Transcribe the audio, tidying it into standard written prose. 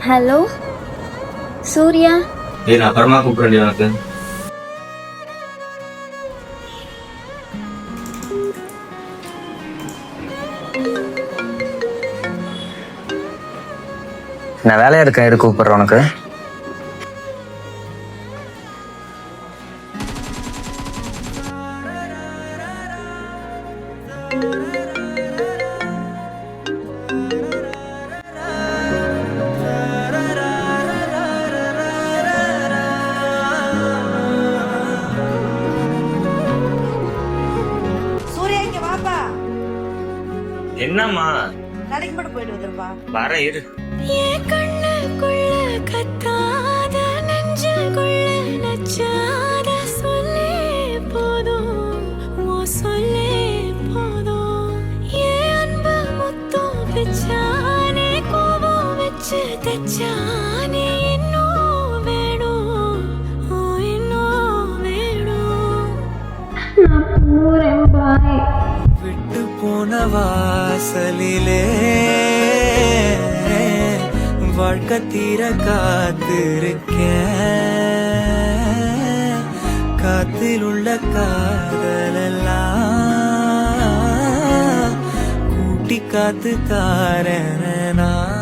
Hello Surya. நான் அப்புறமா கூப்பிடுறேன் உனக்கு. நான் வேலையா இருக்கேன், இரு கூப்பிடுறேன் உனக்கு. என்னம்மா? கடைக்கு மட்டும் போயிட்டு வந்துருப்பா. வர இரு. என் கண்ணுக்குள்ள கத்தாத நெஞ்சுக்குள்ள நச்சாத சொல்லே போதும், ஓ சொல்லே போதும். என் அன்பு முத்தம் பிச்சானே, கோபம் வச்சு தச்சானே, இன்னும் வேணும், ஓ இன்னும் வேணும். நான் போறேன், பாய். விட்டு போன வாசலிலே வாழ்க்கை தீர காத்திருக்கேன். காத்தில் உள்ள காதலெல்லாம் கூட்டி காத்து தாரேன் நான்.